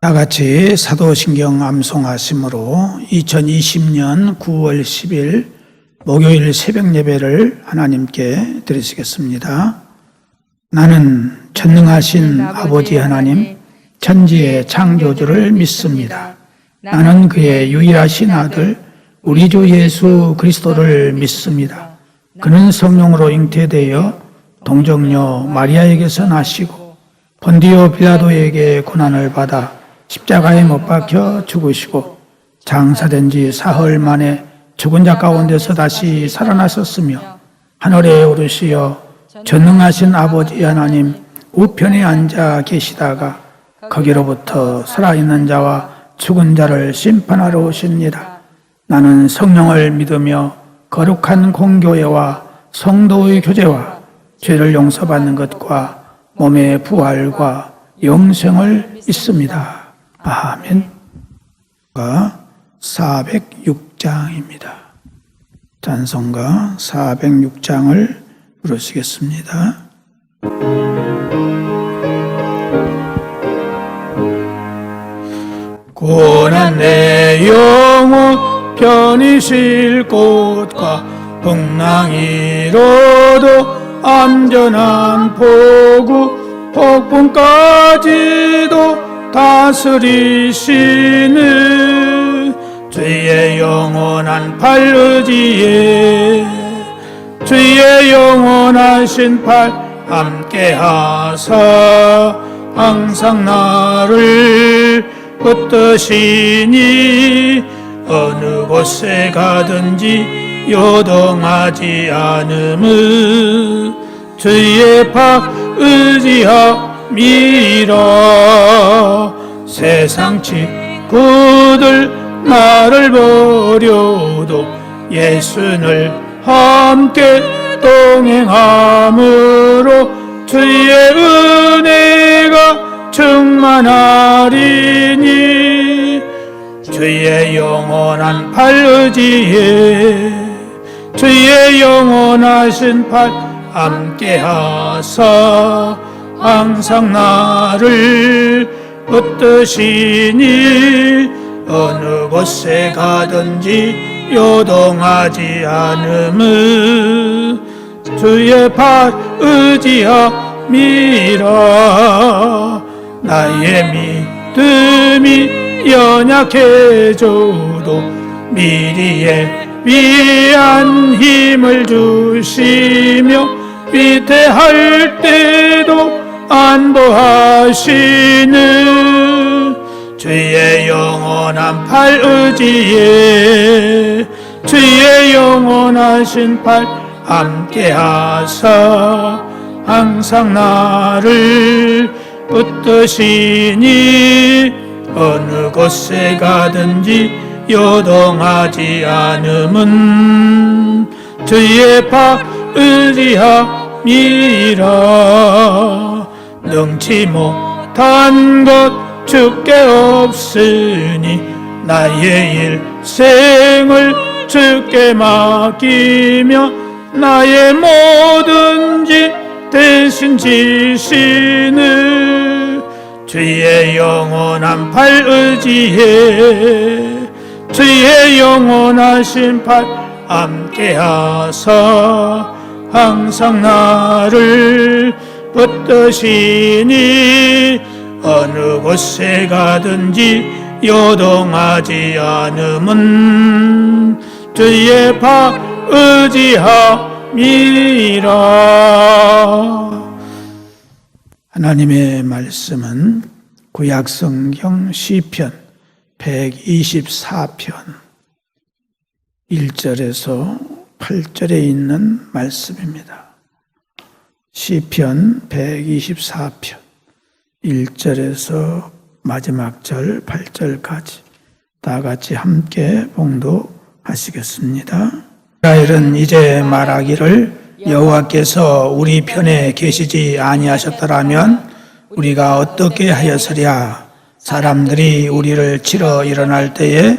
다 같이 사도신경 암송하심으로 2020년 9월 10일 목요일 새벽 예배를 하나님께 드리시겠습니다. 나는 전능하신 아버지 하나님, 천지의 창조주를 믿습니다. 나는 그의 유일하신 아들, 우리 주 예수 그리스도를 믿습니다. 그는 성령으로 잉태되어 동정녀 마리아에게서 나시고 본디오 빌라도에게 고난을 받아 십자가에 못 박혀 죽으시고 장사된 지 사흘 만에 죽은 자 가운데서 다시 살아나셨으며 하늘에 오르시어 전능하신 아버지 하나님 우편에 앉아 계시다가 거기로부터 살아있는 자와 죽은 자를 심판하러 오십니다. 나는 성령을 믿으며 거룩한 공교회와 성도의 교제와 죄를 용서받는 것과 몸의 부활과 영생을 믿습니다. 아멘. 406장입니다. 찬송가 406장을 부르시겠습니다. 고난 내 영혼 편히 쉴 곳과 풍랑이로도 안전한 포구 폭풍까지도 다스리시는 주의 영원한 팔 의지에 주의 영원하신 팔 함께하사 항상 나를 붙드시니 어느 곳에 가든지 요동하지 않음은 주의 팔 의지함이라. 세상 친구들 나를 버려도 예수를 함께 동행함으로 주의 은혜가 충만하리니 주의 영원한 팔 의지에 주의 영원하신 팔 함께하사 항상 나를 붙드시니 어느 곳에 가든지 요동하지 않음은 주의 팔 의지함이라. 나의 믿음이 연약해져도 미리에 위한 힘을 주시며 위태할 때도 안보하시는 주의 영원한 팔 의지에 주의 영원하신 팔 함께하사 항상 나를 붙드시니 어느 곳에 가든지 요동하지 않음은 주의 팔 의지함이라. 능치 못한 것 주께 없으니 나의 일생을 주께 맡기며 나의 모든 짓 대신 지시는 주의 영원한 팔 의지에 주의 영원하신 팔 함께하사 항상 나를 붙드시니 어느 곳에 가든지 요동하지 않음은 주의 팔 의지함이라. 하나님의 말씀은 구약성경 시편 124편 1절에서 8절에 있는 말씀입니다. 시편 124편 1절에서 마지막 절 8절까지 다 같이 함께 봉독하시겠습니다. 이스라엘은 이제 말하기를 여호와께서 우리 편에 계시지 아니하셨더라면 우리가 어떻게 하였으랴. 사람들이 우리를 치러 일어날 때에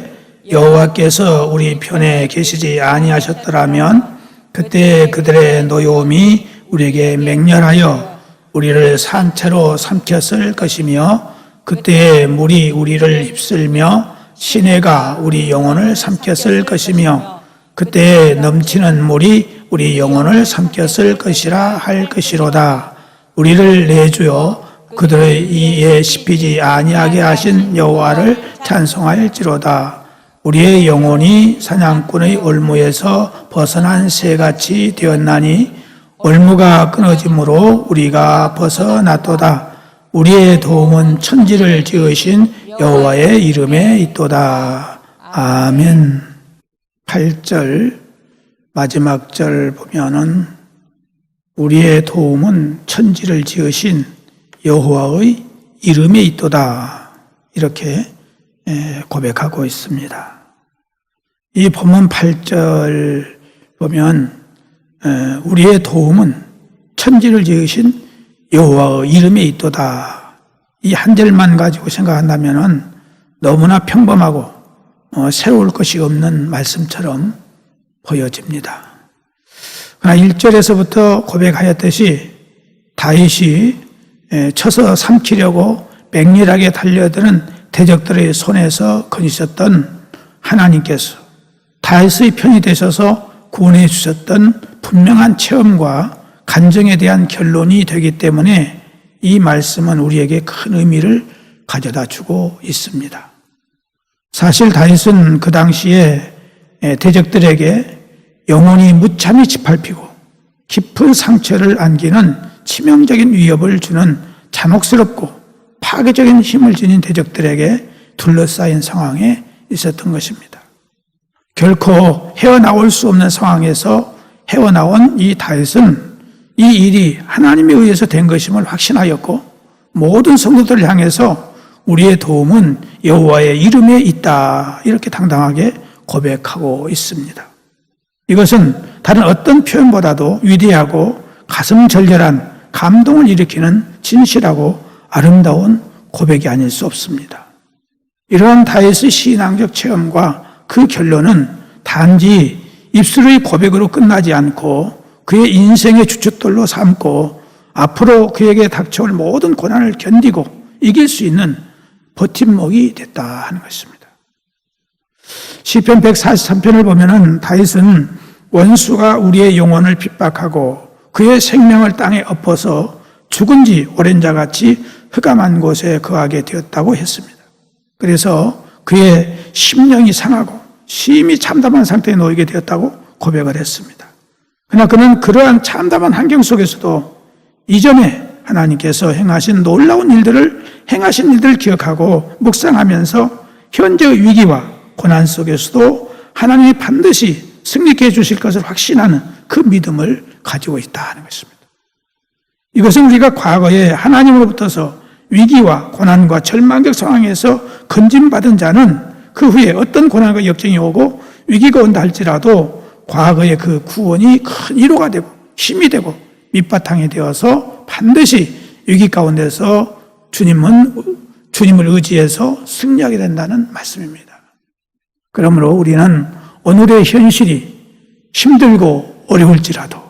여호와께서 우리 편에 계시지 아니하셨더라면 그때 그들의 노여움이 우리에게 맹렬하여 우리를 산채로 삼켰을 것이며 그때에 물이 우리를 휩쓸며 시내가 우리 영혼을 삼켰을 것이며 그때에 넘치는 물이 우리 영혼을 삼켰을 것이라 할 것이로다. 우리를 내주어 그들의 이에 씹히지 아니하게 하신 여호와를 찬송할지로다. 우리의 영혼이 사냥꾼의 올무에서 벗어난 새같이 되었나니 올무가 끊어짐으로 우리가 벗어났도다. 우리의 도움은 천지를 지으신 여호와의 이름에 있도다. 아멘. 8절 마지막 절 보면은 우리의 도움은 천지를 지으신 여호와의 이름에 있도다. 이렇게 고백하고 있습니다. 이 본문 8절 보면 우리의 도움은 천지를 지으신 여호와의 이름에 있도다. 이 한 절만 가지고 생각한다면 너무나 평범하고 새로울 것이 없는 말씀처럼 보여집니다. 그러나 1절에서부터 고백하였듯이 다윗이 쳐서 삼키려고 맹렬하게 달려드는 대적들의 손에서 거니셨던 하나님께서 다윗의 편이 되셔서 구원해 주셨던 분명한 체험과 간증에 대한 결론이 되기 때문에 이 말씀은 우리에게 큰 의미를 가져다 주고 있습니다. 사실 다윗은 그 당시에 대적들에게 영혼이 무참히 짓밟히고 깊은 상처를 안기는 치명적인 위협을 주는 잔혹스럽고 파괴적인 힘을 지닌 대적들에게 둘러싸인 상황에 있었던 것입니다. 결코 헤어나올 수 없는 상황에서 헤어나온 이 다윗은 이 일이 하나님에 의해서 된 것임을 확신하였고 모든 성도들을 향해서 우리의 도움은 여호와의 이름에 있다 이렇게 당당하게 고백하고 있습니다. 이것은 다른 어떤 표현보다도 위대하고 가슴 절절한 감동을 일으키는 진실하고 아름다운 고백이 아닐 수 없습니다. 이러한 다윗의 신앙적 체험과 그 결론은 단지 입술의 고백으로 끝나지 않고 그의 인생의 주춧돌로 삼고 앞으로 그에게 닥쳐올 모든 고난을 견디고 이길 수 있는 버팀목이 됐다 하는 것입니다. 시편 143편을 보면은 다윗은 원수가 우리의 영혼을 핍박하고 그의 생명을 땅에 엎어서 죽은 지 오랜 자같이 흑암한 곳에 거하게 되었다고 했습니다. 그래서 그의 심령이 상하고 심히 참담한 상태에 놓이게 되었다고 고백을 했습니다. 그러나 그는 그러한 참담한 환경 속에서도 이전에 하나님께서 행하신 놀라운 일들을 기억하고 묵상하면서 현재의 위기와 고난 속에서도 하나님이 반드시 승리케 해주실 것을 확신하는 그 믿음을 가지고 있다 하는 것입니다. 이것은 우리가 과거에 하나님으로부터서 위기와 고난과 절망적 상황에서 건짐받은 자는 그 후에 어떤 고난과 역정이 오고 위기가 온다 할지라도 과거의 그 구원이 큰 위로가 되고 힘이 되고 밑바탕이 되어서 반드시 위기 가운데서 주님을 의지해서 승리하게 된다는 말씀입니다. 그러므로 우리는 오늘의 현실이 힘들고 어려울지라도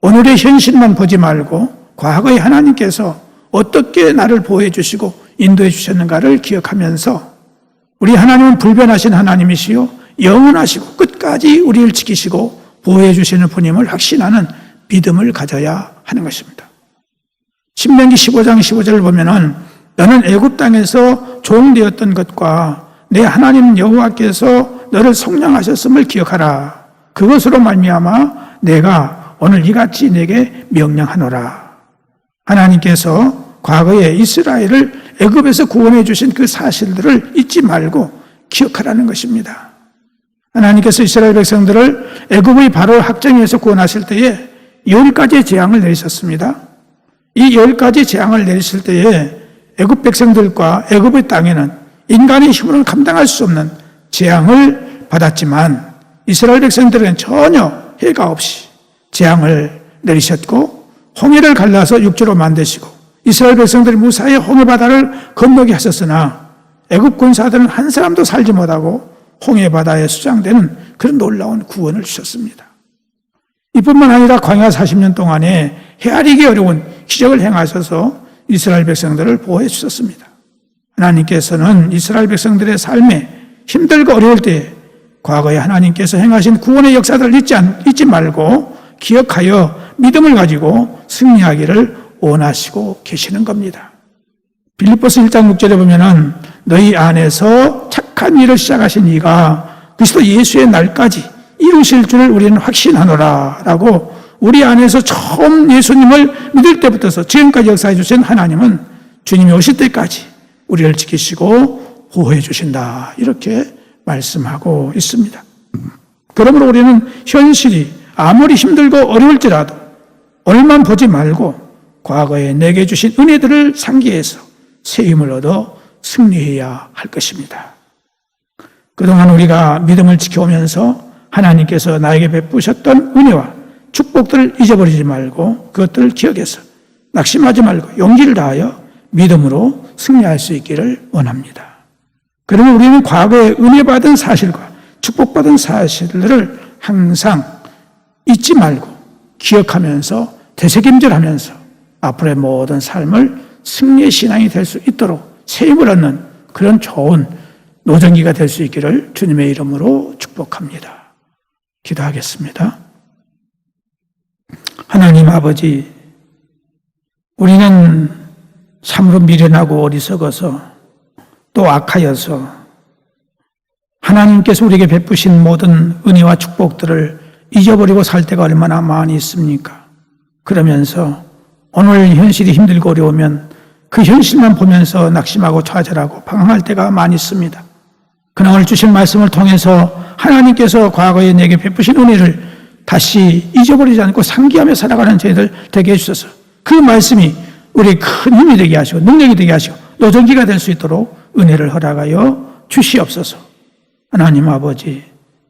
오늘의 현실만 보지 말고 과거에 하나님께서 어떻게 나를 보호해 주시고 인도해 주셨는가를 기억하면서 우리 하나님은 불변하신 하나님이시요 영원하시고 끝까지 우리를 지키시고 보호해 주시는 분임을 확신하는 믿음을 가져야 하는 것입니다. 신명기 15장 15절을 보면은 너는 애굽 땅에서 종되었던 것과 내 하나님 여호와께서 너를 속량하셨음을 기억하라. 그것으로 말미암아 내가 오늘 이같이 내게 명령하노라. 하나님께서 과거에 이스라엘을 애굽에서 구원해 주신 그 사실들을 잊지 말고 기억하라는 것입니다. 하나님께서 이스라엘 백성들을 애굽의 바로 학정에서 구원하실 때에 10가지의 재앙을 내리셨습니다. 이 10가지 재앙을 내리실 때에 애굽 백성들과 애굽의 땅에는 인간의 힘으로는 감당할 수 없는 재앙을 받았지만 이스라엘 백성들은 전혀 해가 없이 재앙을 내리셨고 홍해를 갈라서 육지로 만드시고 이스라엘 백성들이 무사히 홍해바다를 건너게 하셨으나 애굽 군사들은 한 사람도 살지 못하고 홍해바다에 수장되는 그런 놀라운 구원을 주셨습니다. 이뿐만 아니라 광야 40년 동안에 헤아리기 어려운 기적을 행하셔서 이스라엘 백성들을 보호해 주셨습니다. 하나님께서는 이스라엘 백성들의 삶에 힘들고 어려울 때 과거에 하나님께서 행하신 구원의 역사들을 잊지 말고 기억하여 믿음을 가지고 승리하기를 원하시고 계시는 겁니다. 빌립보서 1장 6절에 보면은 너희 안에서 착한 일을 시작하신 이가 그리스도 예수의 날까지 이루실 줄을 우리는 확신하노라 라고, 우리 안에서 처음 예수님을 믿을 때부터서 지금까지 역사해 주신 하나님은 주님이 오실 때까지 우리를 지키시고 보호해 주신다, 이렇게 말씀하고 있습니다. 그러므로 우리는 현실이 아무리 힘들고 어려울지라도 얼만 보지 말고 과거에 내게 주신 은혜들을 상기해서 새 힘을 얻어 승리해야 할 것입니다. 그동안 우리가 믿음을 지켜오면서 하나님께서 나에게 베푸셨던 은혜와 축복들을 잊어버리지 말고 그것들을 기억해서 낙심하지 말고 용기를 다하여 믿음으로 승리할 수 있기를 원합니다. 그러면 우리는 과거에 은혜 받은 사실과 축복받은 사실들을 항상 잊지 말고 기억하면서 되새김질하면서 앞으로의 모든 삶을 승리의 신앙이 될 수 있도록 새 힘을 얻는 그런 좋은 노정기가 될 수 있기를 주님의 이름으로 축복합니다. 기도하겠습니다. 하나님 아버지, 우리는 참으로 미련하고 어리석어서 또 악하여서 하나님께서 우리에게 베푸신 모든 은혜와 축복들을 잊어버리고 살 때가 얼마나 많이 있습니까? 그러면서 오늘 현실이 힘들고 어려우면 그 현실만 보면서 낙심하고 좌절하고 방황할 때가 많이 있습니다. 그러나 오늘 주신 말씀을 통해서 하나님께서 과거에 내게 베푸신 은혜를 다시 잊어버리지 않고 상기하며 살아가는 저희들 되게 해주셔서 그 말씀이 우리의 큰 힘이 되게 하시고 능력이 되게 하시고 노정기가 될 수 있도록 은혜를 허락하여 주시옵소서. 하나님 아버지,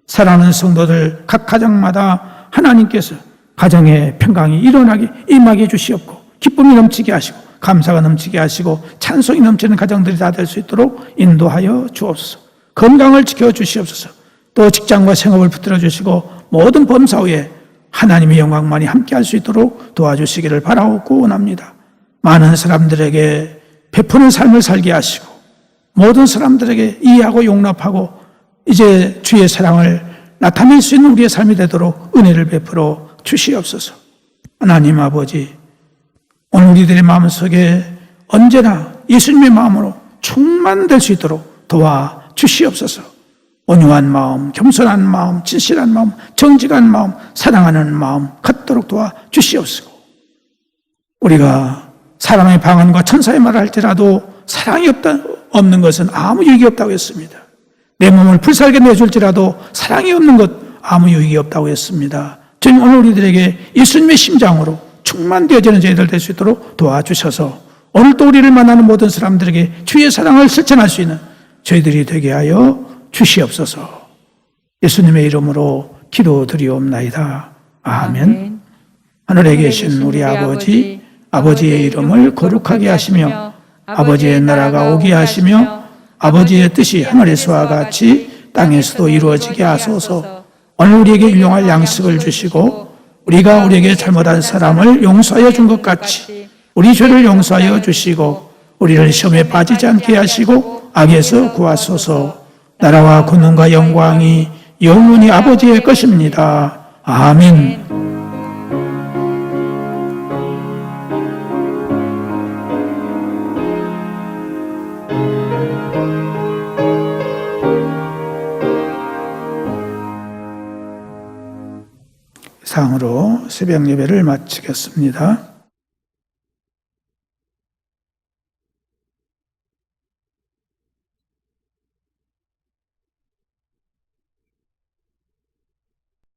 사랑하는 성도들 각 가정마다 하나님께서 가정의 평강이 일어나게 임하게 해주시옵고 기쁨이 넘치게 하시고 감사가 넘치게 하시고 찬송이 넘치는 가정들이 다 될 수 있도록 인도하여 주옵소서. 건강을 지켜주시옵소서. 또 직장과 생업을 붙들어 주시고 모든 범사후에 하나님의 영광만이 함께할 수 있도록 도와주시기를 바라고 원합니다. 많은 사람들에게 베푸는 삶을 살게 하시고 모든 사람들에게 이해하고 용납하고 이제 주의 사랑을 나타낼 수 있는 우리의 삶이 되도록 은혜를 베풀어 주시옵소서. 하나님 아버지, 오늘 우리들의 마음속에 언제나 예수님의 마음으로 충만될 수 있도록 도와주시옵소서. 온유한 마음, 겸손한 마음, 진실한 마음, 정직한 마음, 사랑하는 마음 갖도록 도와주시옵소서. 우리가 사람의 방언과 천사의 말을 할지라도 사랑이 없는 것은 아무 유익이 없다고 했습니다. 내 몸을 불살게 내줄지라도 사랑이 없는 것 아무 유익이 없다고 했습니다. 주님, 오늘 우리들에게 예수님의 심장으로 충만되어지는 저희들 될 수 있도록 도와주셔서 오늘 또 우리를 만나는 모든 사람들에게 주의 사랑을 실천할 수 있는 저희들이 되게 하여 주시옵소서. 예수님의 이름으로 기도드리옵나이다. 아멘. 하늘에 계신 우리 아버지, 아버지의 이름을 거룩하게 하시며 아버지의 나라가 오게 하시며 아버지의 뜻이 하늘에서와 같이 땅에서도 이루어지게 하소서. 오늘 우리에게 일용할 양식을 주시고 우리가 우리에게 잘못한 사람을 용서하여 준 것 같이 우리 죄를 용서하여 주시고 우리를 시험에 빠지지 않게 하시고 악에서 구하소서. 나라와 권능과 영광이 영원히 아버지의 것입니다. 아멘. 이상으로 새벽 예배를 마치겠습니다.